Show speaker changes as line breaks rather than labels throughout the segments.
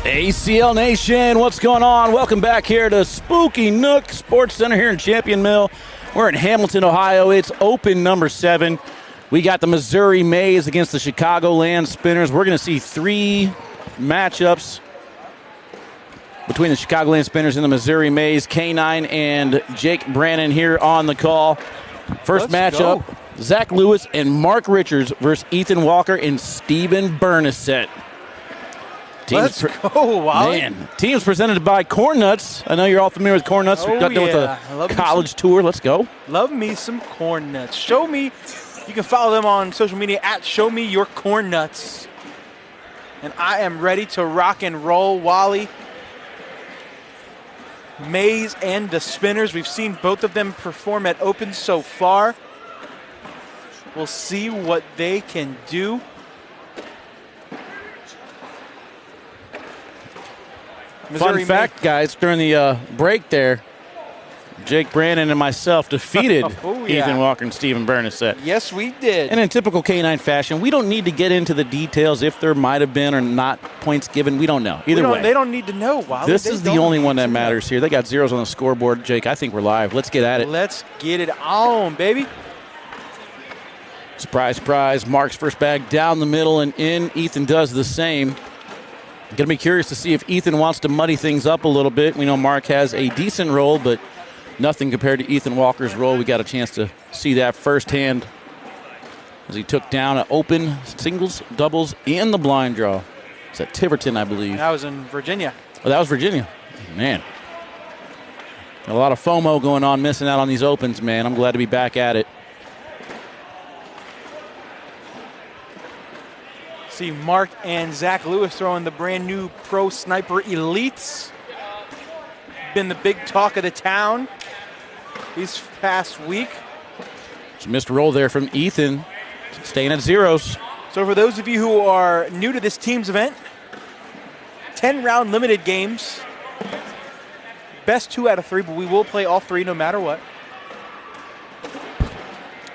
ACL Nation, what's going on? Welcome back here to Spooky Nook Sports Center here in Champion Mill. We're in Hamilton, Ohio. It's Open number 7. We got the Missouri Mays against the Chicagoland Spinners. We're going to see 3 matchups between the Chicagoland Spinners and the Missouri Mays. K9 and Jake Brannon here on the call. First matchup, Zach Lewis and Mark Richards versus Ethan Walker and Steven Bernasette.
Let's go, Wally.
Man, teams presented by Corn Nuts. I know you're all familiar with Corn Nuts.
Oh,
We got done with the college tour. Let's go.
Love me some Corn Nuts. Show me. You can follow them on social media at Show Me Your Corn Nuts. And I am ready to rock and roll, Wally. Mays and the Spinners. We've seen both of them perform at Open so far. We'll see what they can do.
Fun fact, guys, during the break there, Jake Brannon and myself defeated Ethan Walker and Steven Bernasette.
Yes, we did.
And in typical K9 fashion, we don't need to get into the details if there might have been or not points given. We don't know. Either way.
They don't need to know, Wally.
This is the only one that matters here. They got zeros on the scoreboard. Jake, I think we're live. Let's get at it.
Let's get it on, baby.
Surprise, surprise. Mark's first bag down the middle and in. Ethan does the same. Going to be curious to see if Ethan wants to muddy things up a little bit. We know Mark has a decent roll, but nothing compared to Ethan Walker's roll. We got a chance to see that firsthand as he took down an Open singles, doubles, and the blind draw. It's at Tiverton, I believe.
That was in Virginia.
Oh, that was Virginia. Man. A lot of FOMO going on, missing out on these Opens, man. I'm glad to be back at it.
See Mark and Zach Lewis throwing the brand new Pro Sniper Elites. Been the big talk of the town this past week.
Just missed roll there from Ethan, staying at zeros.
So for those of you who are new to this team's event, 10-round limited games. Best 2 out of 3, but we will play all 3 no matter what.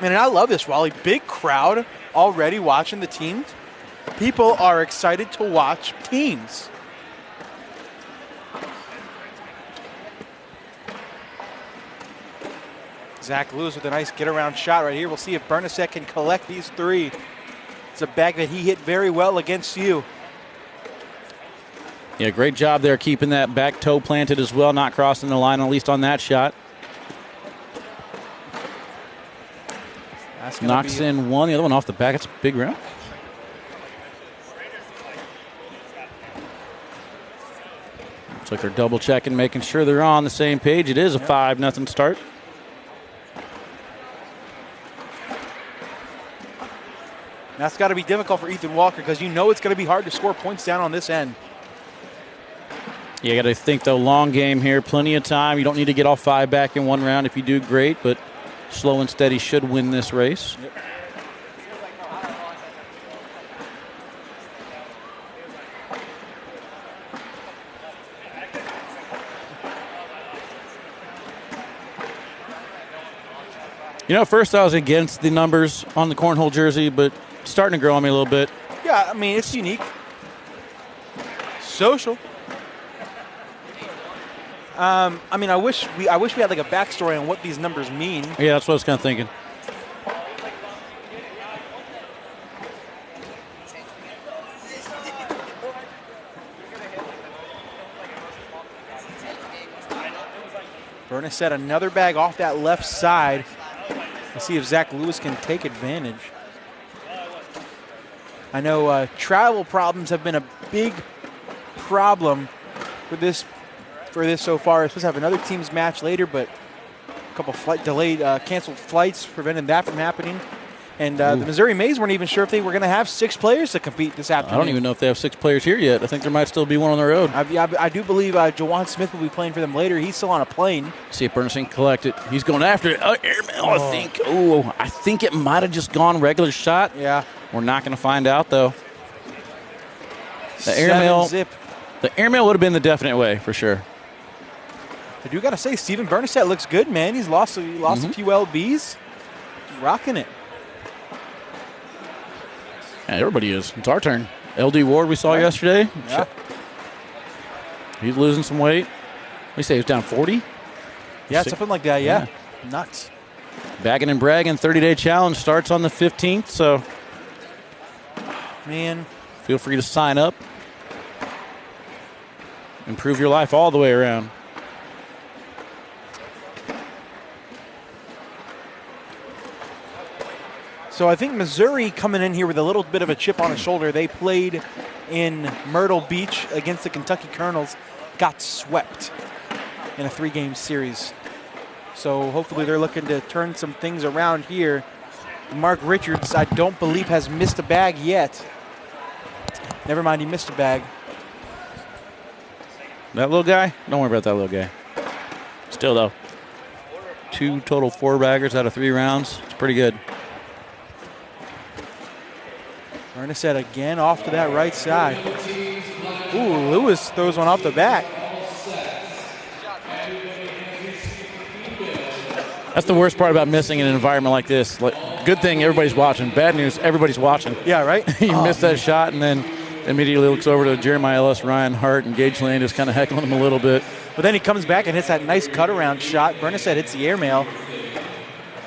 Man, and I love this, Wally. Big crowd already watching the teams. People are excited to watch teams. Zach Lewis with a nice get-around shot right here. We'll see if Bernasette can collect these 3. It's a bag that he hit very well against you.
Yeah, great job there keeping that back toe planted as well, not crossing the line, at least on that shot. Knocks in one, the other one off the back. It's a big round. Looks like they're double checking, making sure they're on the same page. It is a 5-0 start.
That's got to be difficult for Ethan Walker because you know it's going to be hard to score points down on this end.
You got to think, though, long game here. Plenty of time. You don't need to get all 5 back in one round. If you do, great, but slow and steady should win this race.
Yep.
You know, at first I was against the numbers on the cornhole jersey, but it's starting to grow on me a little bit.
Yeah, I mean, it's unique. Social. I mean, I wish we had like a backstory on what these numbers mean.
Yeah, that's what I was kind of thinking.
Bernasette another bag off that left side. Let's see if Zach Lewis can take advantage. I know travel problems have been a big problem for this so far. We're supposed to have another team's match later, but a couple canceled flights prevented that from happening. And the Missouri Mays weren't even sure if they were going to have 6 players to compete this afternoon.
I don't even know if they have 6 players here yet. I think there might still be one on the road.
I do believe Jawan Smith will be playing for them later. He's still on a plane.
See if Bernstein collect it. He's going after it. Airmail, I think. I think it might have just gone regular shot.
Yeah.
We're not going to find out, though. The airmail would have been the definite way, for sure.
I do got to say, Steven Bernasette looks good, man. He's lost a few LBs. He's rocking it.
Yeah, everybody is. It's our turn. LD Ward we saw yesterday.
Yeah.
He's losing some weight. We say he's down 40?
Yeah, something like that, yeah. Nuts.
Bagging and bragging 30-day challenge starts on the 15th, so
man,
feel free to sign up. Improve your life all the way around.
So I think Missouri coming in here with a little bit of a chip on his shoulder. They played in Myrtle Beach against the Kentucky Colonels, got swept in a 3-game series. So hopefully they're looking to turn some things around here. Mark Richards, I don't believe, has missed a bag yet. Never mind, he missed a bag.
That little guy? Don't worry about that little guy. Still, though, 2 total 4-baggers out of 3 rounds. It's pretty good.
Bernasette again off to that right side. Ooh, Lewis throws one off the back.
That's the worst part about missing in an environment like this. Like, good thing everybody's watching. Bad news, everybody's watching.
Yeah, right?
You missed that shot and then immediately looks over to Jeremiah Ellis, Ryan Hart, and Gage Lane, just kind of heckling him a little bit.
But then he comes back and hits that nice cut-around shot. Bernasette hits the airmail.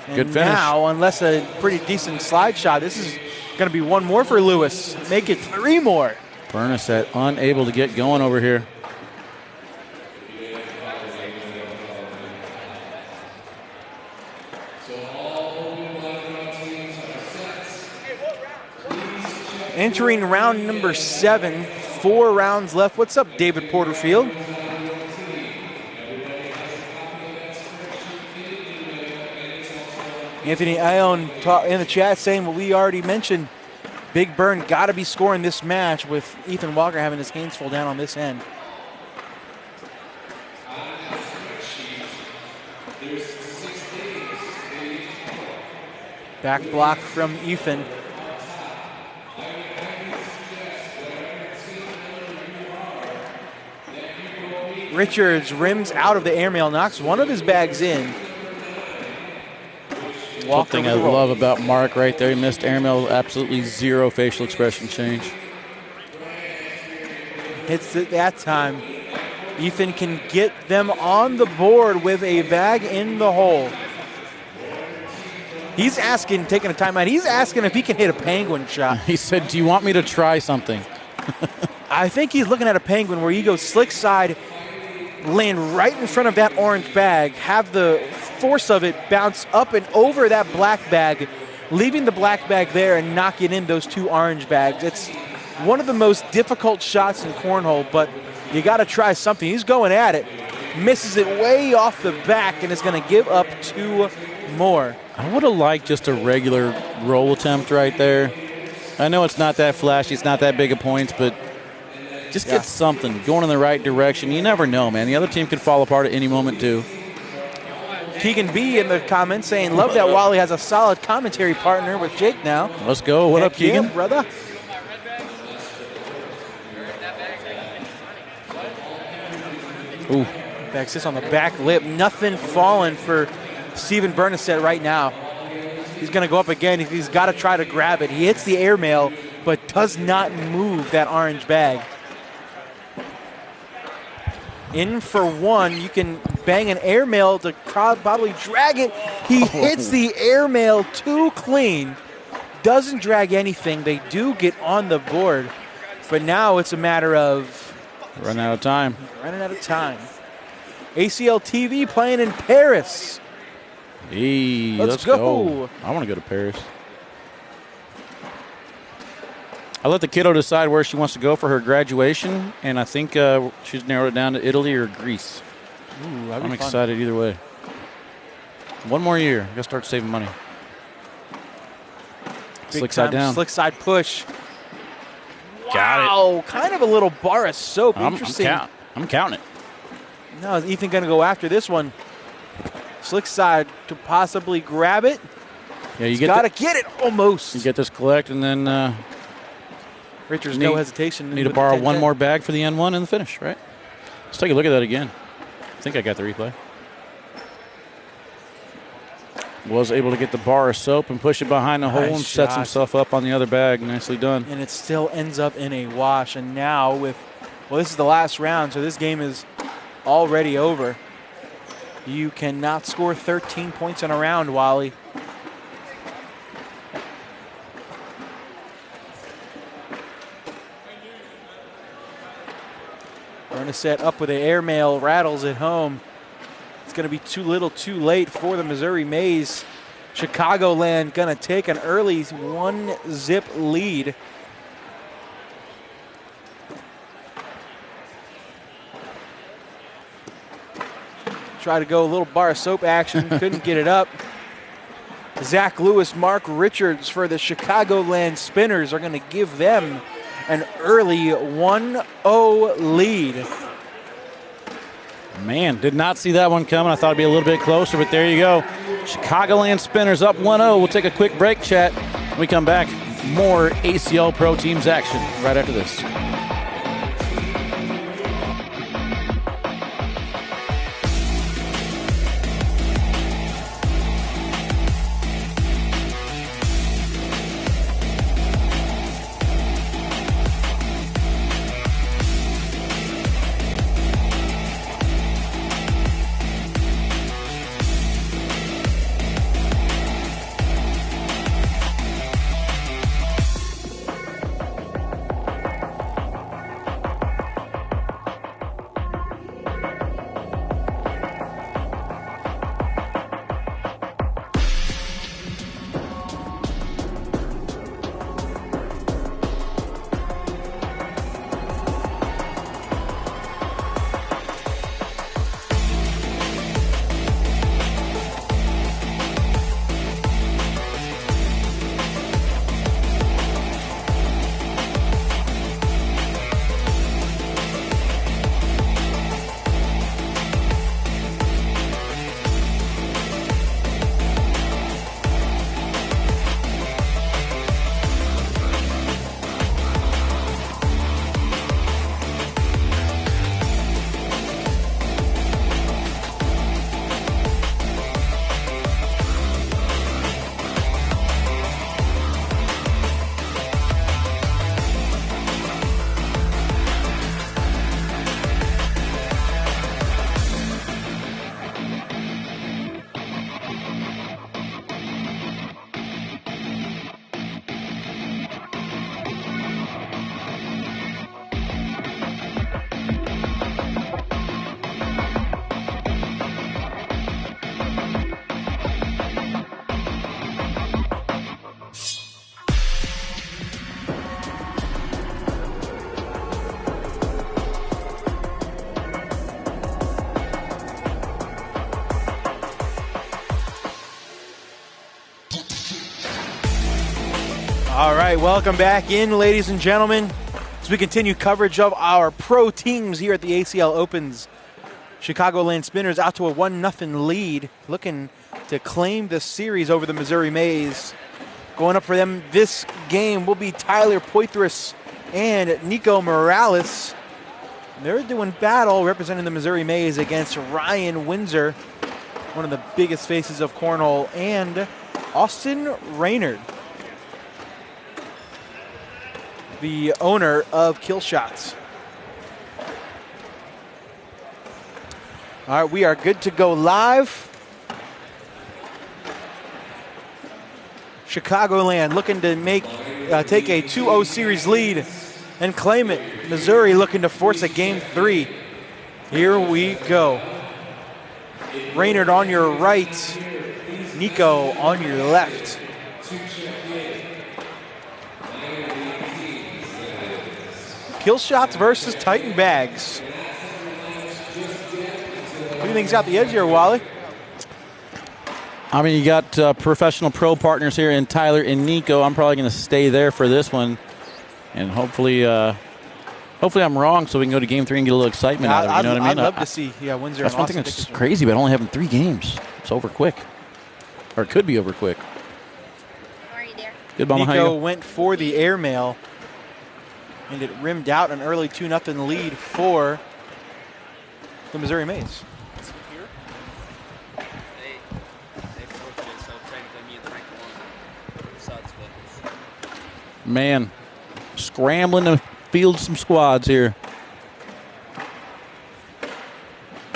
Good finish.
Now, unless a pretty decent slide shot, this is going to be one more for Lewis. Make it 3 more.
Bernasette unable to get going over here.
Entering round number 7, 4 rounds left. What's up, David Porterfield? Anthony Ione in the chat saying what we already mentioned. Big Burn got to be scoring this match with Ethan Walker having his hands full down on this end. Back block from Ethan. Richards rims out of the airmail, knocks one of his bags in.
One thing I love about Mark right there, he missed airmail, absolutely 0 facial expression change.
Hits it that time. Ethan can get them on the board with a bag in the hole. He's asking, taking a timeout, he's asking if he can hit a penguin shot.
He said, do you want me to try something?
I think he's looking at a penguin where you go slick side, land right in front of that orange bag, have the force of it bounce up and over that black bag, leaving the black bag there and knocking in those 2 orange bags. It's one of the most difficult shots in cornhole, but you got to try something. He's going at it, misses it way off the back, and is going to give up 2 more.
I would have liked just a regular roll attempt right there. I know it's not that flashy, it's not that big of points, but just get something going in the right direction. You never know, man. The other team could fall apart at any moment, too.
Keegan B in the comments saying, love that Wally has a solid commentary partner with Jake now.
Let's go. What up, Keegan?
Yeah, brother.
Ooh.
Back sits on the back lip. Nothing falling for Steven Bernasette right now. He's going to go up again. He's got to try to grab it. He hits the airmail, but does not move that orange bag. In for 1. You can bang an airmail to probably drag it. He hits the airmail too clean. Doesn't drag anything. They do get on the board. But now it's a matter of
running out of time.
Running out of time. ACL TV playing in Paris.
Hey, let's go. I want to go to Paris. I let the kiddo decide where she wants to go for her graduation, and I think she's narrowed it down to Italy or Greece.
Ooh,
I'm excited either way. 1 more year. Got to start saving money. Slick side down.
Slick side push.
Got it.
Wow, kind of a little bar of soap. Interesting.
I'm counting it.
Now is Ethan going to go after this one? Slick side to possibly grab it.
Yeah, you
got to get it almost.
You get this collect, and then
Richards, no hesitation.
Need to borrow 1 more bag for the N1 and the finish, right? Let's take a look at that again. I think I got the replay. Was able to get the bar of soap and push it behind the hole and sets himself up on the other bag. Nicely done.
And it still ends up in a wash. And now with Well, this is the last round, so this game is already over. You cannot score 13 points in a round, Wally. We're going to set up with the airmail rattles at home. It's going to be too little too late for the Missouri Mays. Chicagoland going to take an early 1-zip lead. Try to go a little bar of soap action, couldn't get it up. Zach Lewis, Mark Richards for the Chicagoland Spinners are going to give them an early 1-0 lead.
Man, did not see that one coming. I thought it'd be a little bit closer, but there you go. Chicagoland Spinners up 1-0. We'll take a quick break, chat. When we come back, more ACL Pro Teams action right after this.
All right, welcome back in, ladies and gentlemen, as we continue coverage of our pro teams here at the ACL Opens. Chicagoland Spinners out to a 1-0 lead, looking to claim the series over the Missouri Mays. Going up for them this game will be Tyler Poitras and Nico Morales. They're doing battle representing the Missouri Mays against Ryan Windsor, one of the biggest faces of cornhole, and Austin Raynard, the owner of Kill Shots. All right, we are good to go live. Chicagoland looking to take a 2-0 series lead and claim it. Missouri looking to force a game 3. Here we go. Raynard on your right, Nico on your left. Kill Shots versus Titan Bags. What do you think's out the edge here, Wally?
I mean, you got professional pro partners here in Tyler and Nico. I'm probably going to stay there for this one, and hopefully I'm wrong, so we can go to Game 3 and get a little excitement out of it. You know what I mean?
I'd love to see, Windsor.
That's one thing that's crazy about only having 3 games. It's over quick, or it could be over quick.
How are you there?
Good, Mama.
Nico went for the airmail, and it rimmed out an early 2-0 lead for the Missouri Mays.
Man, scrambling to field some squads here.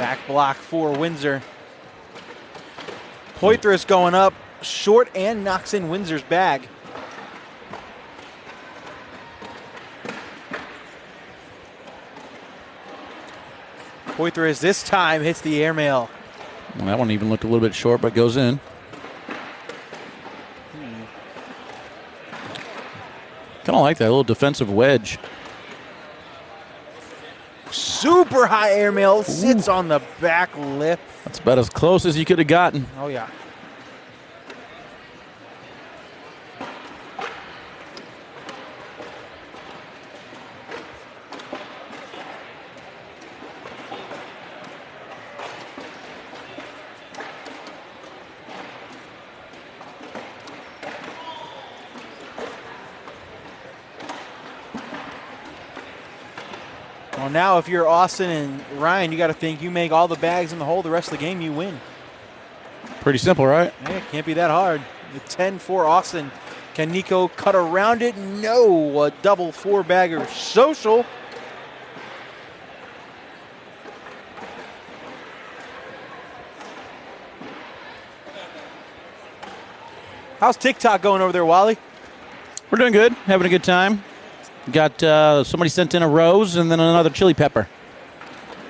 Back block for Windsor. Poitras going up short and knocks in Windsor's bag. Poitras this time hits the airmail.
Well, that one even looked a little bit short, but goes in. Kind of like that little defensive wedge.
Super high airmail, sits on the back lip.
That's about as close as you could have gotten.
Oh, yeah. Well, now if you're Austin and Ryan, you got to think you make all the bags in the hole, the rest of the game you win.
Pretty simple, right?
Yeah, it can't be that hard. The 10 for Austin. Can Nico cut around it? No. A double four-bagger social. How's TikTok going over there, Wally?
We're doing good, having a good time. Got somebody sent in a rose and then another chili pepper.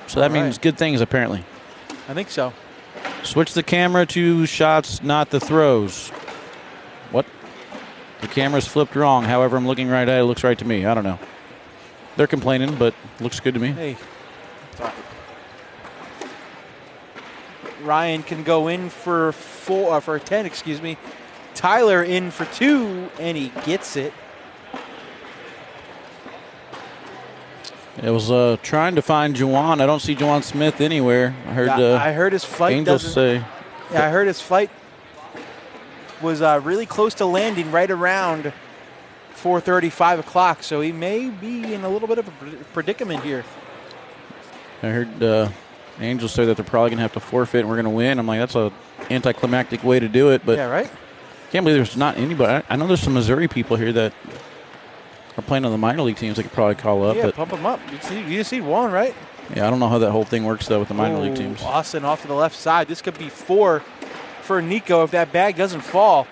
So that means good things, apparently.
I think so.
Switch the camera to shots, not the throws. What? The camera's flipped wrong. However, I'm looking right at it. It looks right to me. I don't know. They're complaining, but looks good to me.
Hey. Ryan can go in for 10, excuse me. Tyler in for 2, and he gets it.
It was trying to find Juwan. I don't see Juwan Smith anywhere.
I heard his flight.
Angels say.
Yeah, I heard his flight was really close to landing right around 4:30, 5 o'clock. So he may be in a little bit of a predicament here.
I heard Angels say that they're probably going to have to forfeit and we're going to win. I'm like, that's a anticlimactic way to do it. But
yeah, right.
Can't believe there's not anybody. I know there's some Missouri people here that are playing on the minor league teams they could probably call up.
Yeah,
but
pump them up. You see one, right?
Yeah, I don't know how that whole thing works, though, with the minor league teams.
Austin off to the left side. This could be 4 for Nico if that bag doesn't fall.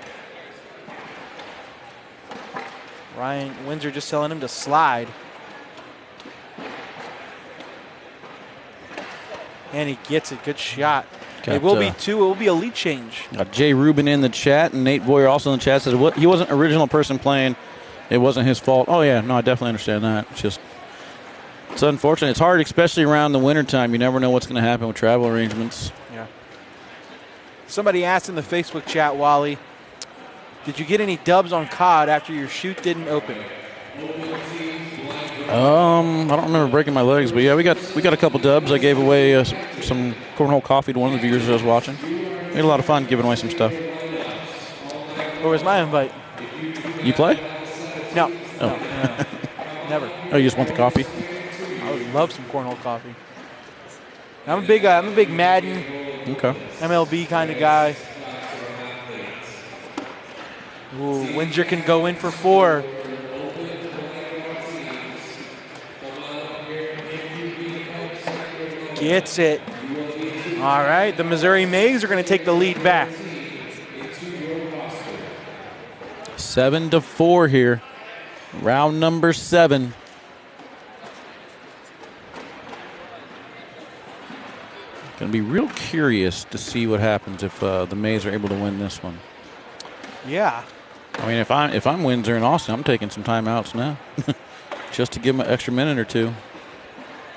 Ryan Windsor just telling him to slide. And he gets it. Good shot. It will be 2. It will be a lead change.
Got Jay Rubin in the chat, and Nate Boyer also in the chat says he wasn't original person playing. It wasn't his fault. Oh, yeah. No, I definitely understand that. It's unfortunate. It's hard, especially around the wintertime. You never know what's going to happen with travel arrangements.
Yeah. Somebody asked in the Facebook chat, Wally, did you get any dubs on COD after your shoot didn't open?
I don't remember breaking my legs, but yeah, we got a couple dubs. I gave away some cornhole coffee to one of the viewers I was watching. We had a lot of fun giving away some stuff.
Where was my invite?
You play?
No.
Oh.
No. Never.
Oh, you just want the coffee?
I would love some cornhole coffee. I'm a big Madden, MLB kind of guy. Ooh, Windsor can go in for 4. Gets it. All right, the Missouri Maize are going to take the lead back.
7-4 here. Round number 7. Going to be real curious to see what happens if the Maize are able to win this one.
Yeah.
I mean, if I'm Windsor and Austin, I'm taking some timeouts now, just to give him an extra minute or two.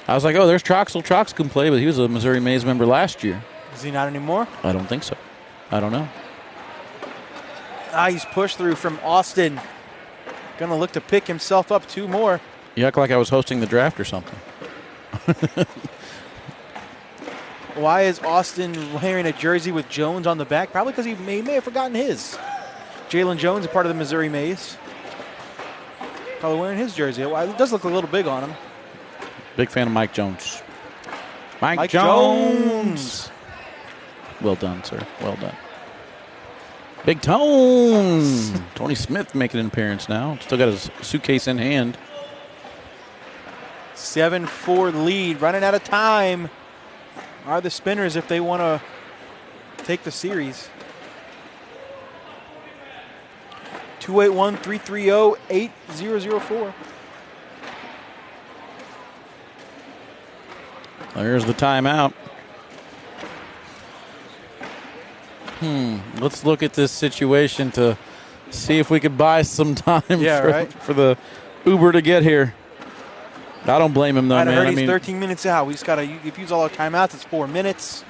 I was like, oh, there's Troxel. Trox can play, but he was a Missouri Maize member last year.
Is he not anymore?
I don't think so. I don't know.
He's pushed through from Austin. Going to look to pick himself up 2 more.
You act like I was hosting the draft or something.
Why is Austin wearing a jersey with Jones on the back? Probably because he may have forgotten his. Jalen Jones, a part of the Missouri Maize. Probably wearing his jersey. It does look a little big on him.
Big fan of Mike Jones. Mike
Jones.
Well done, sir. Well done. Big Tone. Tony Smith making an appearance now. Still got his suitcase in hand.
7-4 lead. Running out of time. are the Spinners if they want to take the series. 281-330-8004.
There's the timeout. Let's look at this situation to see if we could buy some time for the Uber to get here. I don't blame him, though, man.
He's 13 minutes out. We just got to, if you use all our timeouts, it's 4 minutes.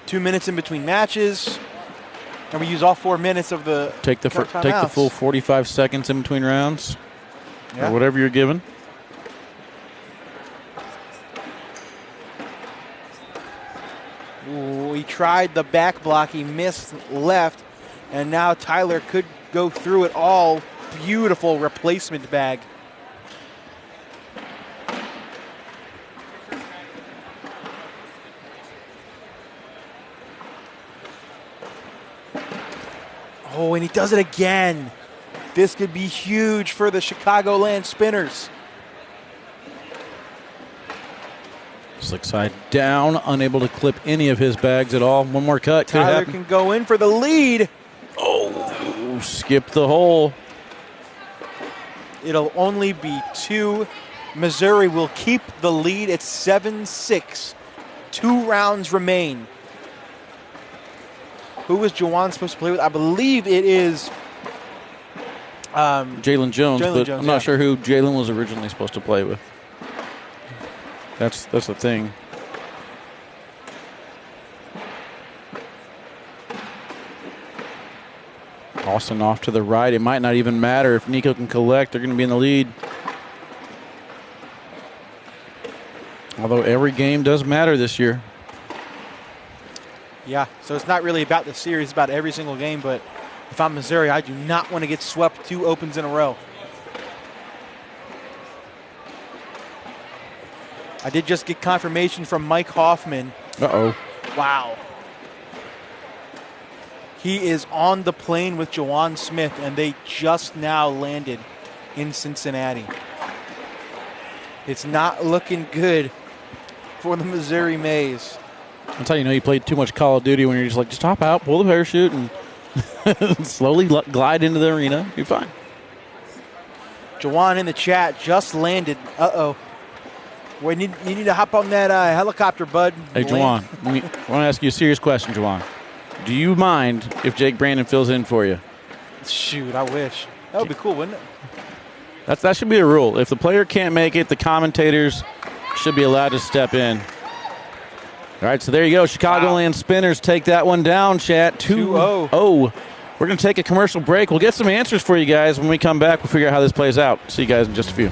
2 minutes in between matches. And we use all 4 minutes of the
take the full 45 seconds in between rounds, or whatever you're given.
Ooh, he tried the back block. He missed left, and now Tyler could go through it all. Beautiful replacement bag. Oh, and he does it again. This could be huge for the Chicagoland Spinners.
Slick side down, unable to clip any of his bags at all. One more cut.
Tyler can go in for the lead.
Oh, skipped the hole.
It'll only be 2. Missouri will keep the lead at 7-6. 2 rounds remain. Who was Jawan supposed to play with? I believe it is
Jalen Jones, but I'm not sure who Jalen was originally supposed to play with. That's the thing. Austin off to the right. It might not even matter if Nico can collect. They're going to be in the lead. Although every game does matter this year.
Yeah, so it's not really about the series, it's about every single game, but if I'm Missouri, I do not want to get swept 2 opens in a row. I did just get confirmation from Mike Hoffman.
Uh-oh.
Wow. He is on the plane with Jawan Smith, and they just now landed in Cincinnati. It's not looking good for the Missouri Mays.
That's how you know you played too much Call of Duty, when you're just like, just hop out, pull the parachute, and slowly glide into the arena. You're fine.
Jawan in the chat just landed. Uh-oh. You need to hop on that helicopter, bud.
Hey, Jawan, I want to ask you a serious question, Jawan. Do you mind if Jake Brandon fills in for you?
Shoot, I wish. That would be cool, wouldn't it?
That should be a rule. If the player can't make it, the commentators should be allowed to step in. All right, so there you go. Chicagoland Spinners take that one down, chat. 2-0. We're going to take a commercial break. We'll get some answers for you guys. When we come back, we'll figure out how this plays out. See you guys in just a few.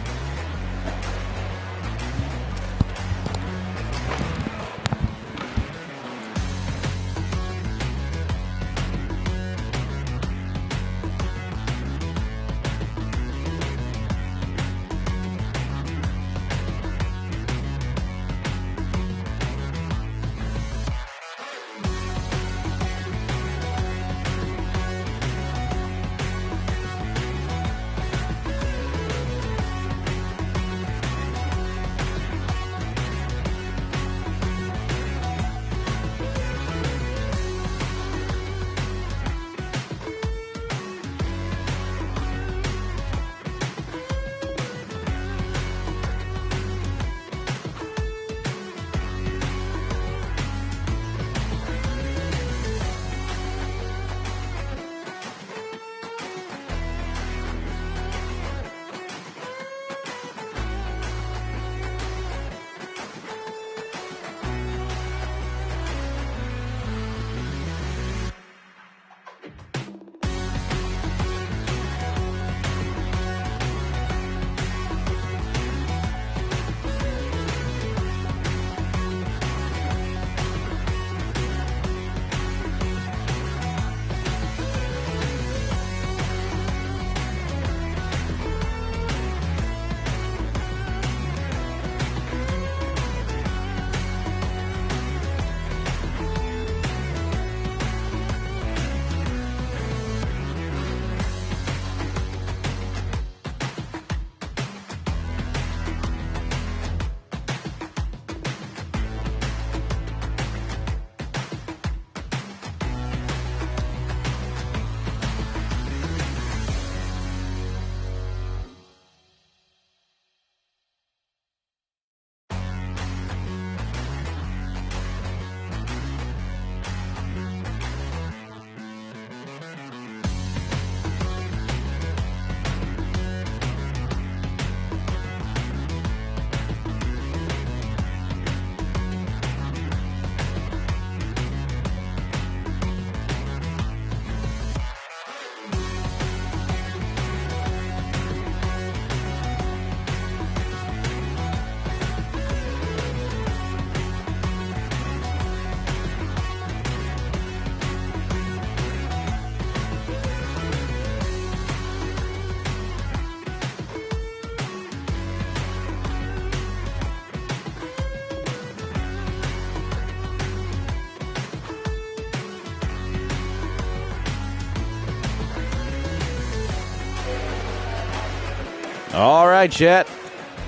All right, chat.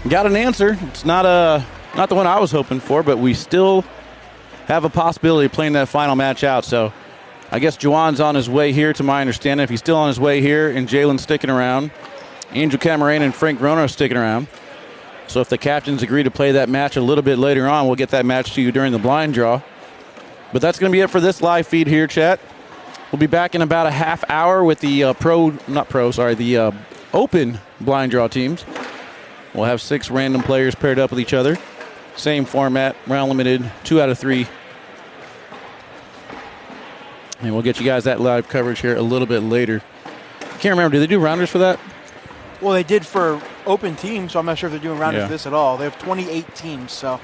Got an answer. It's not the one I was hoping for, but we still have a possibility of playing that final match out. So I guess Juwan's on his way here, to my understanding. If he's still on his way here and Jalen's sticking around, Angel Camarena and Frank Rono are sticking around. So if the captains agree to play that match a little bit later on, we'll get that match to you during the blind draw. But that's going to be it for this live feed here, chat. We'll be back in about a half hour with the the Open blind draw teams. We'll have 6 random players paired up with each other. Same format, round limited, 2 out of 3. And we'll get you guys that live coverage here a little bit later. I can't remember, do they do rounders for that?
Well, they did for Open teams, so I'm not sure if they're doing rounders for this at all. They have 28 teams, so.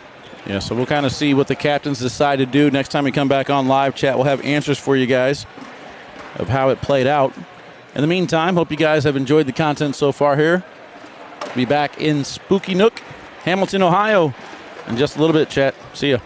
Yeah, so we'll kind of see what the captains decide to do. Next time we come back on live chat, we'll have answers for you guys of how it played out. In the meantime, hope you guys have enjoyed the content so far here. Be back in Spooky Nook, Hamilton, Ohio, in just a little bit, chat. See ya.